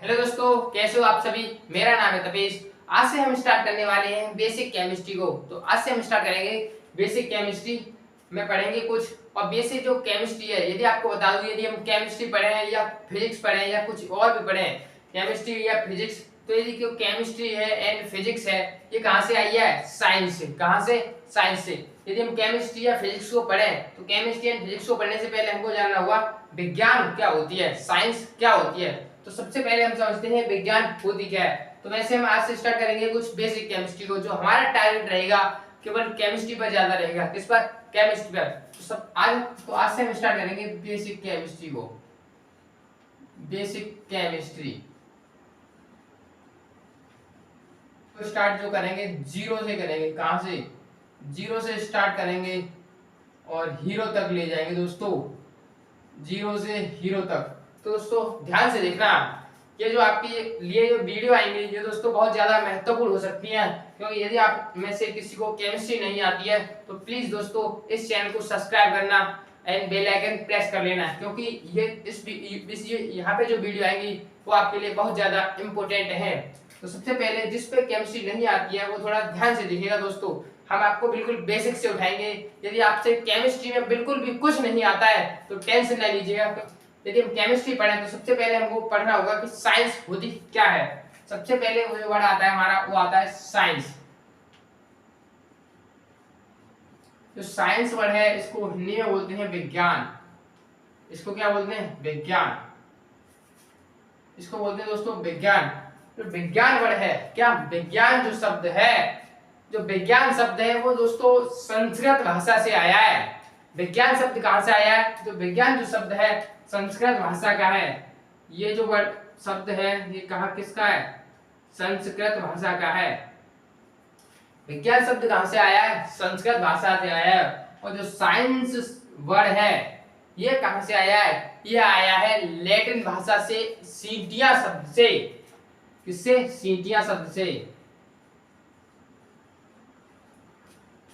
Hello दोस्तों, कैसे हो आप सभी। मेरा नाम है तपेश। आज से हम स्टार्ट करने वाले हैं बेसिक केमिस्ट्री को। तो आज से हम स्टार्ट करेंगे बेसिक केमिस्ट्री में पढ़ेंगे कुछ। और बेसिक जो केमिस्ट्री है, यदि आपको बता दूं, यदि हम केमिस्ट्री पढ़े हैं या फिजिक्स पढ़े हैं या कुछ और भी पढ़े हैं, केमिस्ट्री या फिजिक्स, तो यदि जो केमिस्ट्री है एंड फिजिक्स है, ये कहाँ से आई है? साइंस से। कहाँ से? साइंस से। यदि हम केमिस्ट्री या फिजिक्स को पढ़ें तो केमिस्ट्री एंड फिजिक्स को पढ़ने से पहले हमको जानना होगा विज्ञान क्या होती है, साइंस क्या होती है। तो सबसे पहले हम समझते हैं विज्ञान होती क्या है। तो वैसे हम आज से स्टार्ट करेंगे कुछ बेसिक केमिस्ट्री को। जो हमारा टारगेट रहेगा केवल केमिस्ट्री पर ज्यादा रहेगा। किस पर? केमिस्ट्री पर। तो आज से हम स्टार्ट करेंगे बेसिक केमिस्ट्री को। बेसिक केमिस्ट्री तो स्टार्ट जो करेंगे जीरो से करेंगे। कहां से? जीरो से स्टार्ट करेंगे और हीरो तक ले जाएंगे दोस्तों। जीरो से हीरो तक। तो दोस्तों ध्यान से देखना, ये जो आपके लिए जो वीडियो आएंगे ये दोस्तों बहुत ज्यादा महत्वपूर्ण हो सकती हैं, क्योंकि यदि आप में से किसी को केमिस्ट्री नहीं आती है तो प्लीज दोस्तों इस चैनल को सब्सक्राइब करना एंड बेल आइकन प्रेस कर लेना, क्योंकि ये यहाँ पे जो वीडियो आएंगी वो आपके लिए बहुत ज्यादा इंपॉर्टेंट है। तो सबसे पहले जिस पे केमिस्ट्री नहीं आती है वो थोड़ा ध्यान से देखिएगा दोस्तों। हम आपको बिल्कुल बेसिक से उठाएंगे। यदि आपसे केमिस्ट्री में बिल्कुल भी कुछ नहीं आता है तो टेंशन ना लीजिएगा। यदि हम केमिस्ट्री पढ़ें तो सबसे पहले हमको पढ़ना होगा कि साइंस होती क्या है। सबसे पहले वो जो वर्ड आता है हमारा, वो आता है साइंस। जो साइंस वर्ड है इसको हिंदी में बोलते हैं विज्ञान। इसको क्या बोलते हैं? विज्ञान। इसको बोलते हैं दोस्तों विज्ञान। जो विज्ञान वर्ड है, क्या विज्ञान जो शब्द है, जो विज्ञान शब्द है वो दोस्तों संस्कृत भाषा से आया है। विज्ञान शब्द कहां से आया है? जो विज्ञान जो शब्द है संस्कृत भाषा का है। ये जो वर्ड शब्द है ये कहाँ किसका है? संस्कृत भाषा का है। विज्ञान शब्द कहां से आया है? संस्कृत भाषा से आया है। और जो साइंस वर्ड है ये कहां से आया है? ये आया है लैटिन भाषा से, सीटिया शब्द से। किससे? सीटिया शब्द से।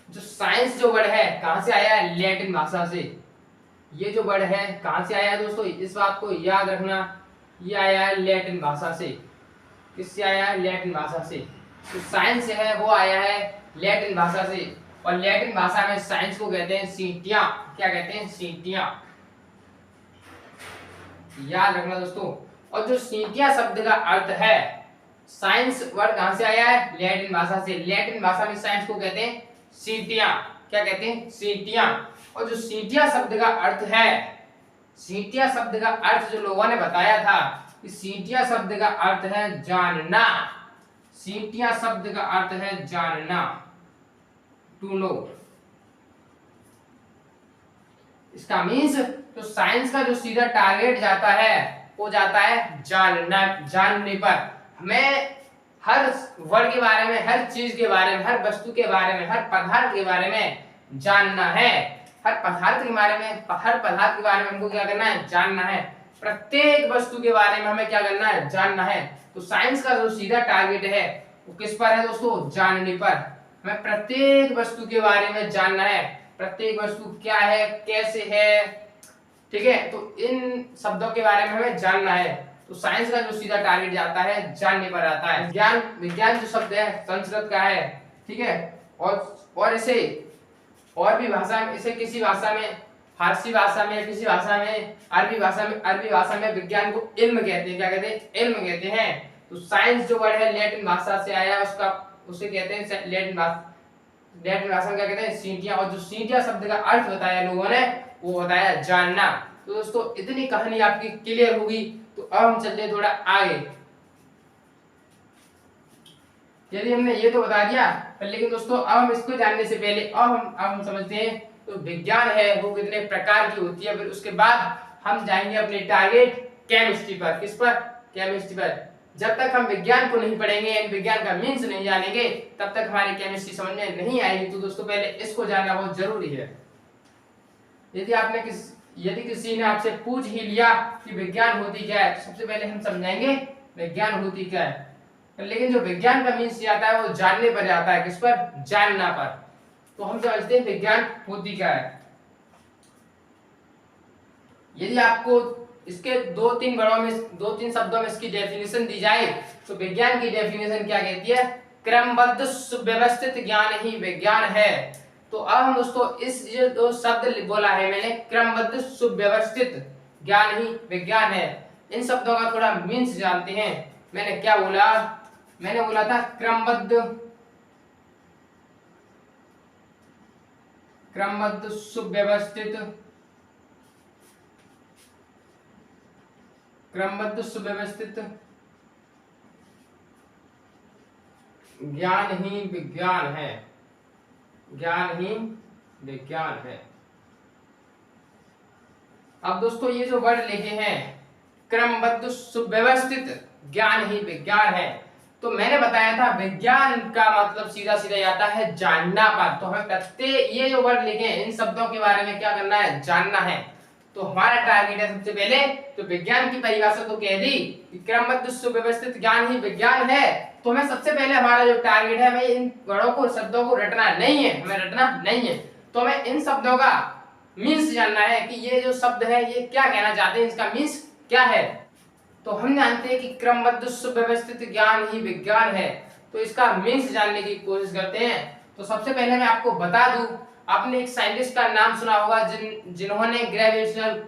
जो साइंस जो वर्ड है कहां से आया है? लैटिन भाषा से। ये जो वर्ड है कहां से आया है दोस्तों? इस बात को याद रखना, ये आया है लैटिन भाषा से। किससे आया है? लैटिन भाषा से। तो साइंस है वो आया है लैटिन भाषा से। और लैटिन भाषा में साइंस को कहते हैं सीटिया। क्या कहते हैं? सीटिया। याद रखना दोस्तों। और जो सीटिया शब्द का अर्थ है, साइंस वर्ड कहां से आया है? लैटिन भाषा से। लैटिन भाषा में साइंस को कहते हैं सीटिया। क्या कहते हैं? सीटिया। और जो सीटिया शब्द का अर्थ है, सीटिया शब्द का अर्थ जो लोगों ने बताया था कि सीटिया शब्द का अर्थ है जानना। सीटिया शब्द का अर्थ है जानना, टू नो। इसका मीन्स तो साइंस का जो सीधा टारगेट जाता है वो जाता है जानना। जानने पर हमें हर वर्ड के बारे में, हर चीज के बारे में, हर वस्तु के बारे में, हर पदार्थ के बारे में जानना है। हर पदार्थ के बारे में, हर पदार्थ के बारे में हमको क्या करना है? जानना है। प्रत्येक वस्तु के बारे में हमें क्या करना है? जानना है। तो साइंस का जो सीधा टारगेट है वो किस पर है दोस्तों? जानने पर। हमें प्रत्येक वस्तु के बारे में जानना है। प्रत्येक वस्तु क्या है, कैसे है, ठीक है। तो इन शब्दों के बारे में हमें जानना है। तो साइंस का जो सीधा टारगेट जाता है जानने पर आता है। विज्ञान, विज्ञान जो शब्द है संस्कृत का है, ठीक है। और इसे और भी भाषा में, इसे किसी भाषा में, फारसी भाषा में, किसी भाषा में, अरबी भाषा में विज्ञान को इल्म कहते हैं। क्या कहते हैं? इल्म कहते हैं। तो साइंस जो वर्ड है लैटिन भाषा से आया है, उसका उसे कहते हैं लैटिन भाषा। लैटिन भाषा में क्या कहते हैं? सीटिया। और जो सीटिया शब्द का अर्थ बताया लोगों ने वो बताया जानना। तो दोस्तों इतनी कहानी आपकी क्लियर होगी। तो अब हम चलते हैं थोड़ा आगे। यदि हमने ये तो बता दिया, लेकिन दोस्तों अब हम इसको जानने से पहले अब हम समझते हैं तो विज्ञान है वो कितने प्रकार की होती है। फिर उसके बाद हम जाएंगे अपने टारगेट केमिस्ट्री पर। किस पर? केमिस्ट्री पर। जब तक हम विज्ञान को नहीं पढ़ेंगे, विज्ञान का मीन्स नहीं जानेंगे, तब तक हमारी केमिस्ट्री समझ में नहीं आएगी। तो दोस्तों पहले इसको जानना बहुत जरूरी है। यदि किसी ने आपसे पूछ ही लिया कि विज्ञान होती क्या है, तो सबसे पहले हम समझाएंगे विज्ञान होती क्या है। लेकिन जो विज्ञान का मीन्स आता है वो जानने पर जाता है। किस पर? जानना पर। तो हम समझते हैं विज्ञान होती क्या है। यदि आपको इसके दो तीन वर्डों में, दो तीन शब्दों में इसकी डेफिनेशन दी जाए तो विज्ञान की डेफिनेशन क्या कहती है? क्रमबद्ध सुव्यवस्थित ज्ञान ही विज्ञान है। तो अब हम दोस्तों इस जो दो शब्द बोला है मैंने, क्रमबद्ध सुव्यवस्थित ज्ञान ही विज्ञान है, इन शब्दों का थोड़ा मीन्स जानते हैं। मैंने क्या बोला? मैंने बोला था क्रमबद्ध सुव्यवस्थित ज्ञान ही विज्ञान है, ज्ञान ही विज्ञान है। अब दोस्तों ये जो वर्ड लिखे हैं क्रमबद्ध सुव्यवस्थित ज्ञान ही विज्ञान है, तो मैंने बताया था विज्ञान का मतलब सीधा सीधा आता है जानना पाना। तो हमें प्रत्येक ये जो वर्ड लिखे हैं इन शब्दों के बारे में क्या करना है? जानना है। तो हमारा टारगेट है सबसे पहले तो विज्ञान की परिभाषा तो कह दी कि क्रमबद्ध सुव्यवस्थित ज्ञान ही विज्ञान है। तो हमें सबसे पहले हमारा जो टारगेट है, हमें इन वर्डों को, शब्दों को रटना नहीं है, हमें रटना नहीं है। तो हमें इन शब्दों का मीन्स जानना है कि ये जो शब्द है ये क्या कहना चाहते हैं, इसका मीन्स क्या है। तो हम जानते हैं कि क्रमबद्ध सुव्यवस्थित ज्ञान ही विज्ञान है, तो इसका मीन्स जानने की कोशिश करते हैं। तो सबसे पहले मैं आपको बता दूं, आपने एक साइंटिस्ट का नाम सुना होगा जिन्होंने ग्रेविटेशनल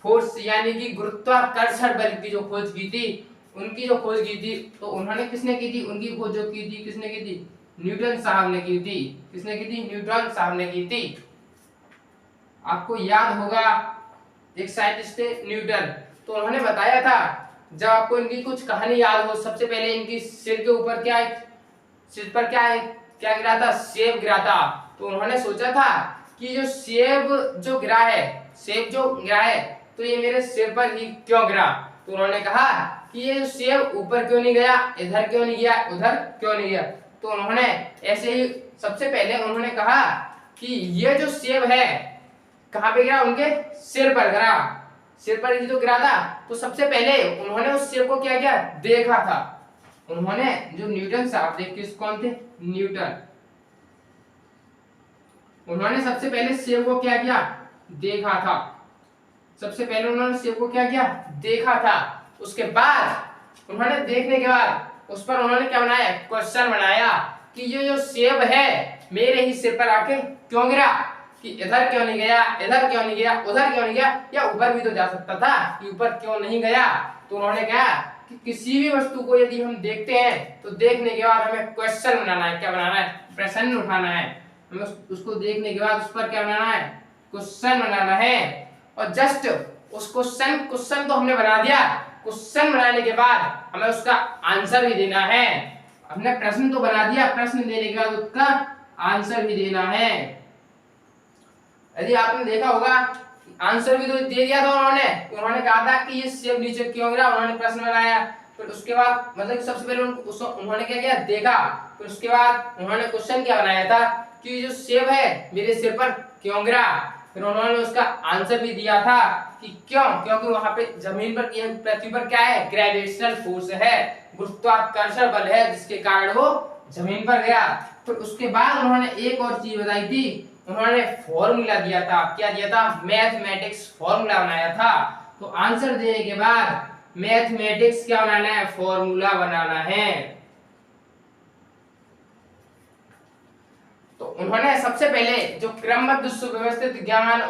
फोर्स यानी कि गुरुत्वाकर्षण बल की जो खोज की थी, उनकी जो खोज की थी, तो उन्होंने किसने की थी? उनकी खोज जो की थी किसने की थी? न्यूटन साहब ने की थी। किसने की थी? न्यूटन साहब ने की थी। आपको याद होगा एक साइंटिस्ट थे न्यूटन, तो उन्होंने बताया था, जब आपको इनकी कुछ कहानी याद हो, सबसे पहले इनकी सिर के ऊपर सिर पर क्या गिरा था? सेब गिरा था। तो उन्होंने सोचा था कि जो सेब जो गिरा है तो ये मेरे सिर पर ही क्यों गिरा। तो उन्होंने कहा कि ये जो सेब ऊपर क्यों नहीं गया, इधर क्यों नहीं गया, उधर क्यों नहीं गया। तो उन्होंने ऐसे ही सबसे पहले उन्होंने कहा कि ये जो सेब है कहाँ पे गिरा? उनके सिर पर गिरा। सिर पर ही तो गिरा था। तो सबसे पहले उन्होंने उस सेब को क्या किया? देखा था। उन्होंने जो न्यूटन साहब थे, कौन थे? न्यूटन। उन्होंने सबसे पहले सेब को क्या किया? देखा था। सबसे पहले उन्होंने सेब को क्या किया? देखा था। उसके बाद उन्होंने देखने के बाद उस पर उन्होंने क्या बनाया? क्वेश्चन बनाया कि ये जो सेब है मेरे ही सिर पर आके क्यों गिरा, कि इधर क्यों नहीं गया, इधर क्यों नहीं गया, उधर क्यों नहीं गया, या ऊपर भी तो जा सकता था, कि ऊपर क्यों नहीं गया। तो उन्होंने कहा कि किसी भी वस्तु को यदि हम देखते हैं तो देखने के बाद हमें क्वेश्चन बनाना है। क्या बनाना है? प्रश्न उठाना है। हमें उसको देखने के बाद उस पर क्या बनाना है? क्वेश्चन बनाना है। और जस्ट उस क्वेश्चन तो हमने बना दिया, क्वेश्चन बनाने के बाद हमें उसका आंसर भी देना है। हमने प्रश्न तो बना दिया, प्रश्न देने के बाद उसका आंसर भी देना है। यदि आपने देखा होगा आंसर भी तो दे दिया था उन्होंने कहा था कि ये सेब नीचे क्यों गिरा, उन्होंने प्रश्न बनाया। फिर उसके बाद मतलब सबसे पहले उन्होंने क्या किया? देखा। फिर उसके बाद उन्होंने क्वेश्चन क्या बनाया था कि जो सेब है मेरे सिर पर क्यों गिरा। फिर उन्होंने उसका आंसर भी दिया था कि क्यों, क्योंकि वहां पे जमीन पर, पृथ्वी पर क्या है? ग्रेविटेशनल फोर्स है, गुरुत्वाकर्षण बल है, जिसके कारण वो जमीन पर गया। फिर उसके बाद उन्होंने एक और चीज बताई थी, उन्होंने फॉर्मूला दिया था। क्या दिया था? मैथमेटिक्स फॉर्मूला बनाया था। तो आंसर देने के बाद मैथमेटिक्स क्या बनाना है? फॉर्मूला बनाना है। तो उन्होंने सबसे पहले जो क्रमबद्ध सुव्यवस्थित ज्ञान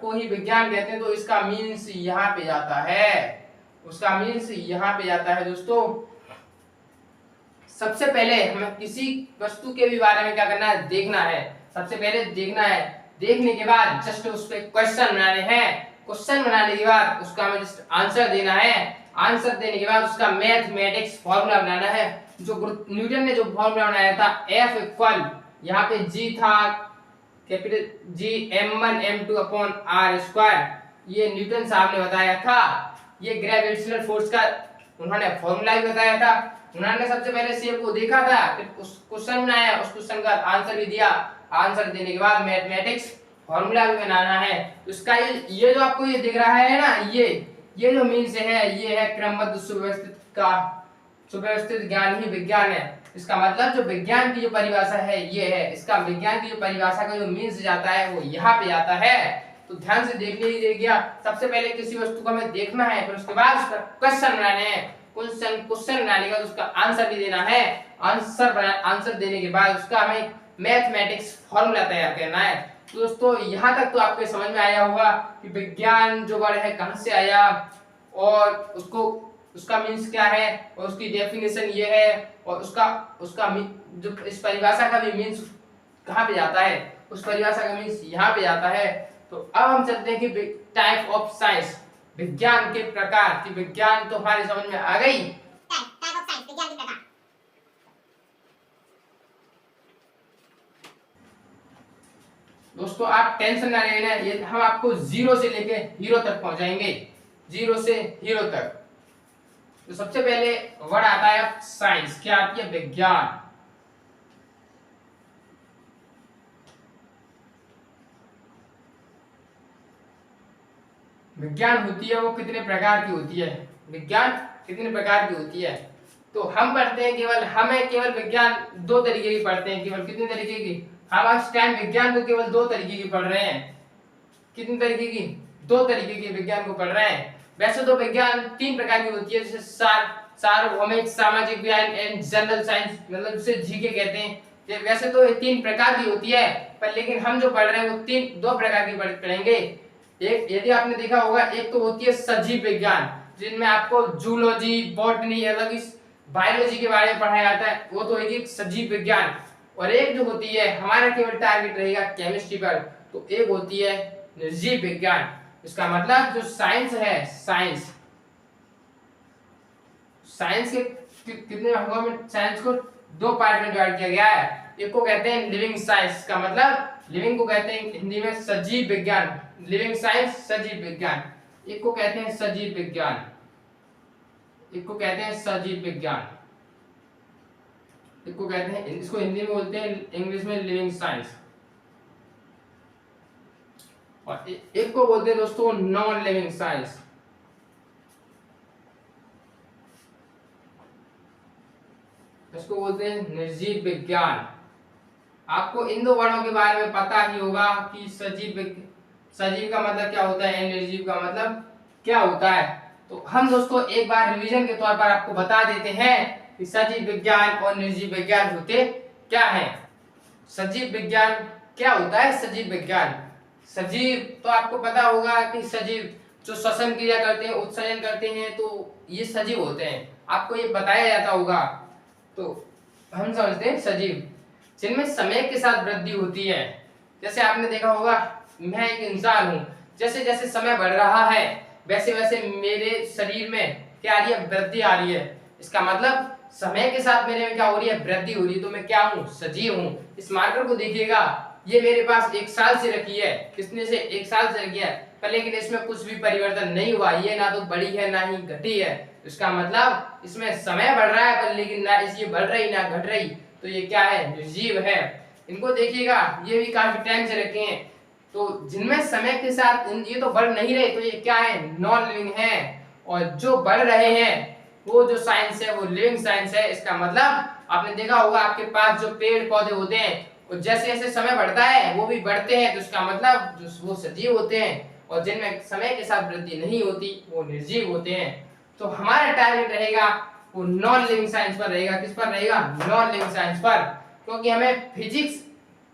को ही विज्ञान कहते हैं, तो इसका मीन्स यहाँ पे जाता है, उसका मीन्स यहाँ पे जाता है। दोस्तों सबसे पहले हमें किसी वस्तु के भी बारे में क्या करना है? देखना है। सबसे पहले देखना है, देखने के बाद जस्ट उस पे क्वेश्चन बनाने हैं। क्वेश्चन बनाने के बाद उसका हमें जस्ट आंसर देना है। आंसर देने के बाद उसका मैथमेटिक्स फॉर्मूला बनाना है। जो न्यूटन ने जो फॉर्मूला बनाया था F इक्वल, यहाँ पे G था capital G m1 m2 upon r square, ये न्यूटन साहब ने बताया था। ये ग्रेविटेशनल फोर्स का उन्होंने फॉर्मूला भी बताया था। उन्होंने सबसे पहले सेब को देखा था, फिर उस क्वेश्चन बनाया, उस क्वेश्चन का आंसर भी दिया। आंसर देने के बाद मैथमेटिक्स फॉर्मूला भी बनाना है। उसका ये जो आपको ये दिख रहा है ना, ये जो मीन्स है, ये है क्रमबद्ध सुव्यवस्थित ज्ञान ही विज्ञान है। इसका मतलब जो विज्ञान की जो परिभाषा है ये है, इसका विज्ञान की जो परिभाषा का जो मीन्स जाता है वो यहाँ पे जाता है तो ध्यान से देख लीजिएगा। सबसे पहले किसी वस्तु को हमें देखना है, फिर उसके बाद उसका क्वेश्चन बनाने हैं, क्वेश्चन बनाने के बाद उसका आंसर भी देना है। आंसर देने के बाद उसका हमें मैथमेटिक्स फॉर्मूला तैयार करना है। तो दोस्तों यहाँ तक तो आपके समझ में आया होगा कि विज्ञान जो वर्ड है कहाँ से आया और उसका मीन्स क्या है और उसकी डेफिनेशन ये है और उसका उसका जो इस परिभाषा का भी मीन्स कहाँ पे जाता है, उस परिभाषा का मीन्स यहाँ पे जाता है। तो अब हम चलते हैं कि टाइप ऑफ साइंस, विज्ञान के प्रकार। कि विज्ञान तो हमारी समझ में आ गई। टाइप ऑफ साइंस, विज्ञान के प्रकार। दोस्तों आप टेंशन ना लेना, ये हम आपको जीरो से लेके हीरो तक पहुंचाएंगे, जीरो से हीरो तक। तो सबसे पहले वर्ड आता है साइंस, क्या आती है? विज्ञान। विज्ञान होती है वो कितने प्रकार की होती है? विज्ञान कितने प्रकार की होती है? तो हम पढ़ते हैं हमें केवल विज्ञान दो तरीके की पढ़ते हैं। केवल कितने तरीके की? हम आज टाइम विज्ञान को केवल दो तरीके की पढ़ रहे हैं। कितने तरीके की? दो तरीके की विज्ञान को पढ़ रहे हैं। वैसे तो विज्ञान तीन प्रकार की होती है, जैसे सार्वभौमिक, सामाजिक विज्ञान एंड जनरल साइंस, मतलब जिसे जीके कहते हैं। वैसे तो ये तीन प्रकार की होती है, पर लेकिन हम जो पढ़ रहे हैं वो दो प्रकार की पढ़ेंगे। एक, यदि आपने देखा होगा, एक तो होती है सजीव विज्ञान, जिनमें आपको जूलॉजी, बॉटनी, बायोलॉजी के बारे में पढ़ाया जाता है, वो तो एक सजीव विज्ञान। और एक जो होती है, हमारा केवल टारगेट रहेगा केमिस्ट्री पर, तो एक होती है निर्जीव विज्ञान। इसका मतलब जो साइंस है, साइंस के कितने भागों में साइंस को दो पार्ट में डिवाइड किया गया है। एक को कहते हैं लिविंग साइंस, का मतलब लिविंग को कहते हैं हिंदी में सजीव विज्ञान, लिविंग साइंस सजीव विज्ञान। एक को कहते हैं सजीव विज्ञान, एक को कहते हैं सजीव विज्ञान, एक को कहते हैं, इसको हिंदी में बोलते हैं, इंग्लिश में लिविंग साइंस। और एक को बोलते हैं दोस्तों नॉन लिविंग साइंस। इसको बोलते हैं निर्जीव विज्ञान। आपको इन दो वर्णों के बारे में पता ही होगा कि सजीव का मतलब क्या होता है, निर्जीव का मतलब क्या होता है। तो हम दोस्तों एक बार रिवीजन के तौर पर आपको बता देते हैं कि सजीव विज्ञान और निर्जीव विज्ञान होते क्या हैं। सजीव विज्ञान क्या होता है? सजीव विज्ञान, सजीव तो आपको पता होगा कि सजीव जो श्वसन क्रिया करते हैं, उत्सर्जन करते हैं, तो ये सजीव होते हैं, आपको ये बताया जाता होगा। तो हम समझते हैं सजीव, जिनमें समय के साथ वृद्धि होती है। जैसे आपने देखा होगा, मैं एक इंसान हूँ, जैसे जैसे समय बढ़ रहा है वैसे वैसे मेरे शरीर में क्या आ रही है? वृद्धि आ रही है। इसका मतलब समय के साथ मेरे में क्या हो रही है? वृद्धि हो रही है। तो मैं क्या हूँ? सजीव हूँ। इस मार्कर को देखिएगा, ये मेरे पास 1 साल से रखी है। किसने से? 1 साल से रखी है, पर लेकिन इसमें कुछ भी परिवर्तन नहीं हुआ। ये ना तो बढ़ी है ना ही घटी है। इसका मतलब इसमें समय बढ़ रहा है, पर लेकिन ना ये बढ़ रही ना घट रही। तो ये क्या है? निर्जीव है। इनको देखिएगा, ये भी काफी टाइम से रखे हैं। तो जिनमें समय के साथ ये तो बढ़ नहीं रहे, तो ये क्या है? नॉन लिविंग है। और जो बढ़ रहे हैं वो जो साइंस है वो लिविंग साइंस है। इसका मतलब आपने देखा होगा, आपके पास जो पेड़ पौधे होते हैं और जैसे जैसे समय बढ़ता है वो भी बढ़ते हैं, तो इसका मतलब जो वो सजीव होते हैं। और जिनमें समय के साथ वृद्धि नहीं होती वो निर्जीव होते हैं। तो हमारा टारगेट रहेगा वो नॉन लिविंग साइंस पर रहेगा। किस पर रहेगा? नॉन लिविंग साइंस पर। क्योंकि हमें फिजिक्स,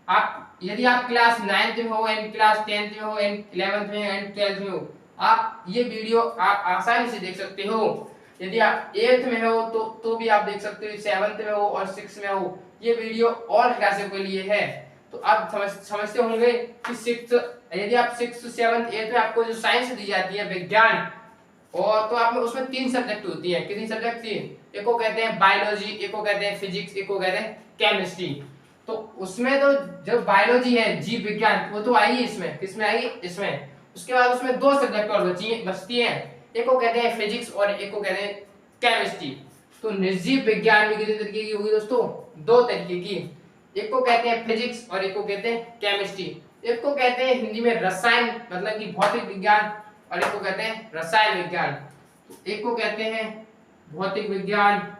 आप यदि आप क्लास 9th में हो एंड क्लास 10th में हो एंड 11th में एंड 12th में हो, आप ये वीडियो आप आसानी से देख सकते हो। यदि आप 8th में हो तो भी आप देख सकते हो, 7th में हो और 6th में हो, ये वीडियो और क्लासों के लिए है। तो आप समझते होंगे कि 6th, यदि आप 6th 7th 8th में आपको जो साइंस दी जाती है, विज्ञान, और तो आप में उसमें 3 सब्जेक्ट होती है। कितनी सब्जेक्ट? 3। एक को कहते हैं बायोलॉजी, एक को कहते हैं फिजिक्स, एक को कहते हैं केमिस्ट्री। तो उसमें तो जो बायोलॉजी है, जीव विज्ञान, वो तो आएगी इसमें। किसमें आएगी? इसमें। उसके बाद उसमें 2 सब्जेक्ट और बचती हैं, एक को कहते हैं फिजिक्स और एक को कहते हैं केमिस्ट्री। तो निर्जीव विज्ञान में कितने तरीके की होगी दोस्तों? 2 तरीके की। एक को कहते हैं फिजिक्स और एक को कहते हैं केमिस्ट्री। एक को कहते हैं हिंदी में रसायन, मतलब कि भौतिक विज्ञान, और एक को कहते हैं रसायन विज्ञान। तो एक को कहते हैं भौतिक विज्ञान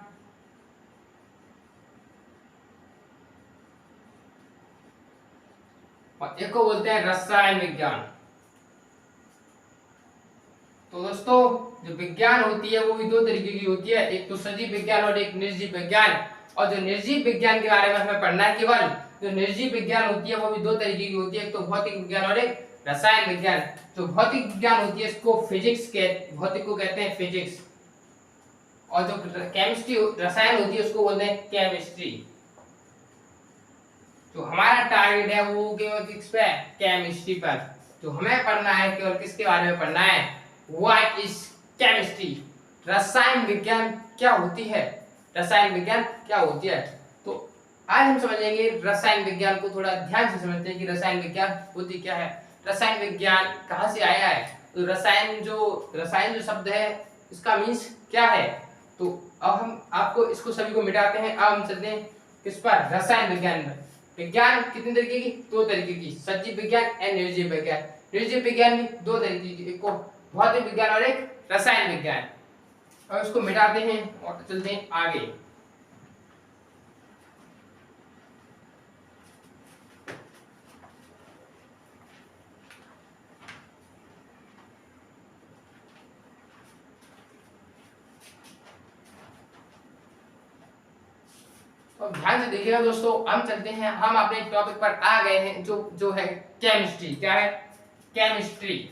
और एक को बोलते हैं रसायन विज्ञान। तो दोस्तों जो विज्ञान होती है वो भी दो तरीके की होती है, एक तो सजीव विज्ञान और एक निर्जीव विज्ञान। और जो निर्जीव विज्ञान के बारे में हमें पढ़ना है केवल, जो निर्जीव विज्ञान होती है वो भी दो तरीके की होती है, एक तो भौतिक विज्ञान और एक रसायन विज्ञान। जो भौतिक विज्ञान होती है इसको फिजिक्स के भौतिक को कहते हैं फिजिक्स, और जो केमिस्ट्री रसायन होती है उसको बोलते हैं केमिस्ट्री। तो हमारा टारगेट है वो केवल किस पे, केमिस्ट्री पर। तो हमें पढ़ना है केवल किसके बारे में पढ़ना है, व्हाट इज केमिस्ट्री, रसायन विज्ञान क्या होती है, रसायन विज्ञान क्या होती है। तो आज हम समझेंगे रसायन विज्ञान को, थोड़ा ध्यान से समझते हैं कि रसायन विज्ञान होती क्या है, रसायन विज्ञान कहाँ से आया है। तो रसायन जो शब्द है इसका मीन्स क्या है। तो अब हम आपको इसको सभी को मिटाते हैं। अब हम चलते हैं किस पर, रसायन विज्ञान में। विज्ञान कितने तरीके की, दो तरीके की, सजीव विज्ञान एंड निर्जीव विज्ञान। निर्जीव विज्ञान भी दो तरीके की, एक को भौतिक विज्ञान और एक रसायन विज्ञान। और इसको मिटाते हैं और चलते हैं आगे। तो ध्यान से देखिएगा दोस्तों, हम चलते हैं, हम अपने टॉपिक पर आ गए हैं जो है केमिस्ट्री। क्या है, केमिस्ट्री।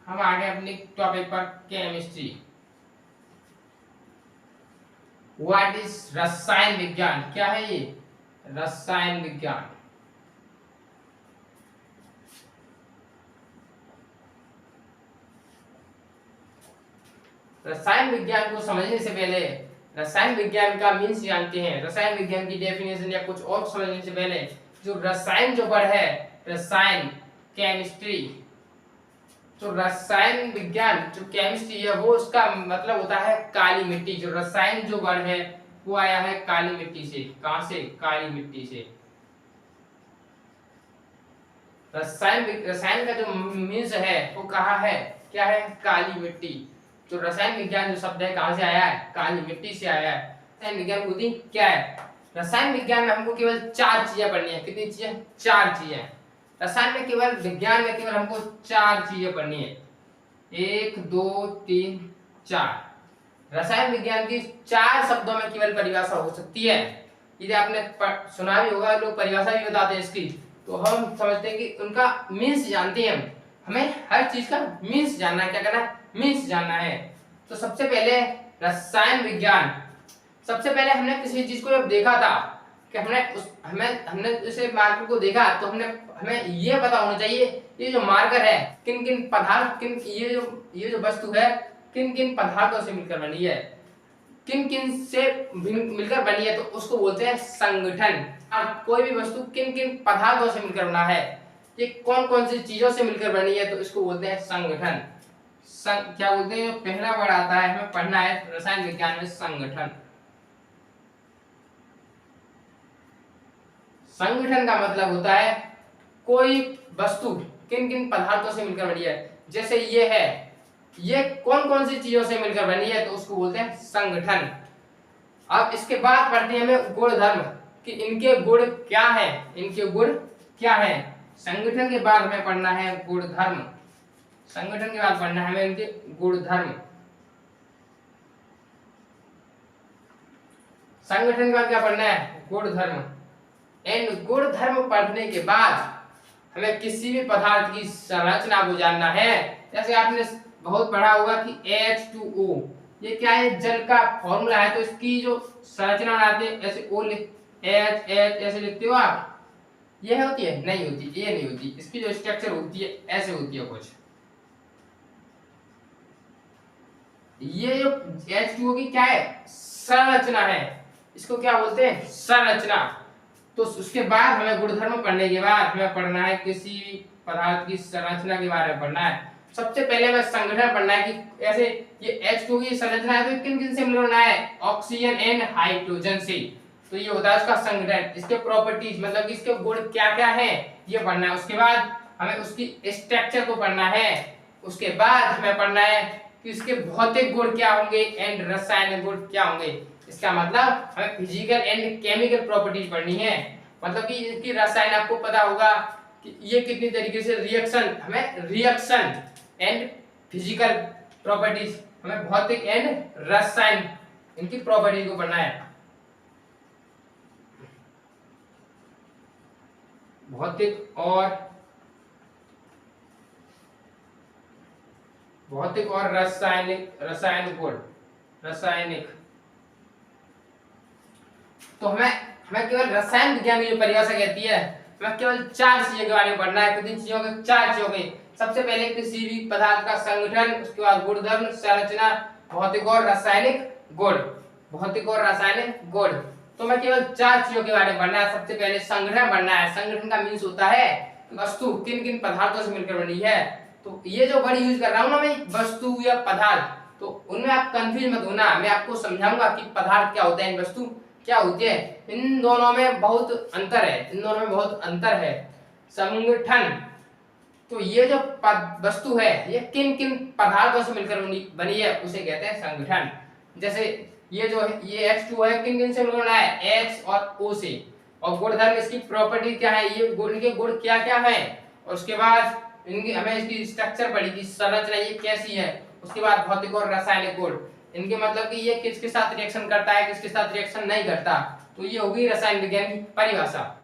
हम आ गए अपने टॉपिक पर, केमिस्ट्री। व्हाट इज रसायन विज्ञान, क्या है ये, रसायन विज्ञान। रसायन विज्ञान को समझने से पहले रसायन विज्ञान का मीन्स जानते हैं, रसायन विज्ञान की डेफिनेशन या कुछ और समझने से पहले जो रसायन जो वर्ड है, रसायन केमिस्ट्री, जो रसायन विज्ञान जो केमिस्ट्री है वो उसका मतलब होता है काली मिट्टी। जो रसायन जो वर्ड है वो आया है काली मिट्टी से। कहां से, काली मिट्टी से। रसायन का जो मीन्स है वो कहा है, क्या है, काली मिट्टी। जो रसायन विज्ञान जो शब्द है कहां से आया है, काली मिट्टी से आया है। रसायन विज्ञान होती क्या है, रसायन विज्ञान में हमको केवल चार चीजें पढ़नी है। कितनी चीजें, चार चीजें। रसायन में केवल, विज्ञान में केवल हमको चार चीजें पढ़नी है, 1 2 3 4। रसायन विज्ञान की चार शब्दों में केवल परिभाषा हो सकती है। यदि आपने सुना भी होगा, लोग परिभाषा भी बताते हैं इसकी, तो हम समझते हैं कि उनका मीन्स जानते हैं। हमें हर चीज का मीन्स जानना है, क्या करना है, मीन्स जानना है। तो सबसे पहले रसायन विज्ञान, सबसे पहले हमने किसी चीज को जब देखा था कि हमने उसे मार्कर को देखा, तो हमें ये पता होना चाहिए ये जो मार्कर है किन किन पदार्थ, ये जो वस्तु है किन किन पदार्थों से मिलकर बनी है, किन किन से मिलकर बनी है, तो उसको बोलते हैं संगठन। और कोई भी वस्तु किन किन पदार्थों से मिलकर बना है, ये कौन कौन सी चीजों से मिलकर बनी है, तो इसको बोलते हैं संगठन। क्या बोलते हैं, जो पहला वर्ड आता है हमें पढ़ना है रसायन विज्ञान में, संगठन। संगठन का मतलब होता है कोई वस्तु किन किन पदार्थों से मिलकर बनी है। जैसे ये है, ये कौन कौन सी चीजों से मिलकर बनी है, तो उसको बोलते हैं संगठन। अब इसके बाद पढ़ते हैं हमें गुणधर्म, कि इनके गुण क्या है, इनके गुण क्या है। संगठन के बाद हमें पढ़ना है गुणधर्म, संगठन के बाद पढ़ना है हमें इनके गुणधर्म। संगठन के बाद क्या पढ़ना है, गुणधर्म। एंड गुणधर्म पढ़ने के बाद हमें किसी भी पदार्थ की संरचना को जानना है। जैसे आपने बहुत पढ़ा होगा कि H2O, ये क्या है, जल का फॉर्मूला है। तो इसकी जो संरचना बनाते हैं, ऐसे O H ऐसे लिखते हो आप, ये होती है, नहीं होती, ये नहीं होती। इसकी जो स्ट्रक्चर होती है ऐसे होती है कुछ। ये जो H2O की क्या है, संरचना है, इसको क्या बोलते हैं, संरचना। तो उसके बाद हमें गुणधर्म पढ़ने के बाद हमें पढ़ना है किसी पदार्थ की संरचना के बारे में पढ़ना है। सबसे पहले हमें संगठन पढ़ना है कि ऐसे ये H2O की संरचना है तो किन किन से मिलकर बना है, ऑक्सीजन एंड हाइड्रोजन से। तो ये होता है उसका संगठन। इसके प्रॉपर्टीज मतलब कि इसके गुण क्या क्या है ये पढ़ना है। उसके बाद हमें उसकी स्ट्रक्चर को पढ़ना है। उसके बाद हमें पढ़ना है कि इसके भौतिक गुण क्या होंगे एंड रासायनिक गुण क्या होंगे। इसका मतलब हमें फिजिकल एंड केमिकल प्रॉपर्टीज पढ़नी है। मतलब कि इसकी रसायन आपको पता होगा कि ये कितनी तरीके से रिएक्शन, हमें रिएक्शन एंड फिजिकल प्रॉपर्टीज, हमें भौतिक एंड रसायन इनकी प्रॉपर्टी को पढ़ना है। भौतिक और रासायनिक। तो हमें केवल रसायन विज्ञान की जो परिभाषा कहती है, हमें केवल 4 चीजों के बारे में पढ़ना है। कितनी चीजों के? 4 चीजों के। सबसे पहले किसी भी पदार्थ का संगठन, उसके बाद गुणधर्म, संरचना, भौतिक और रासायनिक गुण। तो मैं केवल 4 चीजों के बारे में पढ़ना है। सबसे पहले संगठन पढ़ना है। संगठन का मीन्स होता है वस्तु किन किन पदार्थों से मिलकर बनी है। तो ये जो वर्ड यूज कर रहा हूं ना मैं, वस्तु या पदार्थ, तो उनमें आप कंफ्यूज मत होना। मैं आपको समझाऊंगा कि पदार्थ क्या होता है, वस्तु क्या होती है। इन दोनों में बहुत अंतर है। संगठन, तो ये जो वस्तु है ये किन किन पदार्थों से मिलकर बनी है उसे कहते हैं संगठन। जैसे ये जो है ये H2 है, किन किन से मिलकर बना है? H और O से। और गुणधर्म, इसकी प्रॉपर्टी क्या है, ये गुण के गुण क्या क्या है। और उसके बाद इनकी हमें इसकी स्ट्रक्चर पढ़ी थी, संरचना ये कैसी है। उसके बाद भौतिक और रासायनिक गुण, इनके मतलब कि ये किसके साथ रिएक्शन करता है, किसके साथ रिएक्शन नहीं करता। तो ये होगी रसायन विज्ञान की परिभाषा।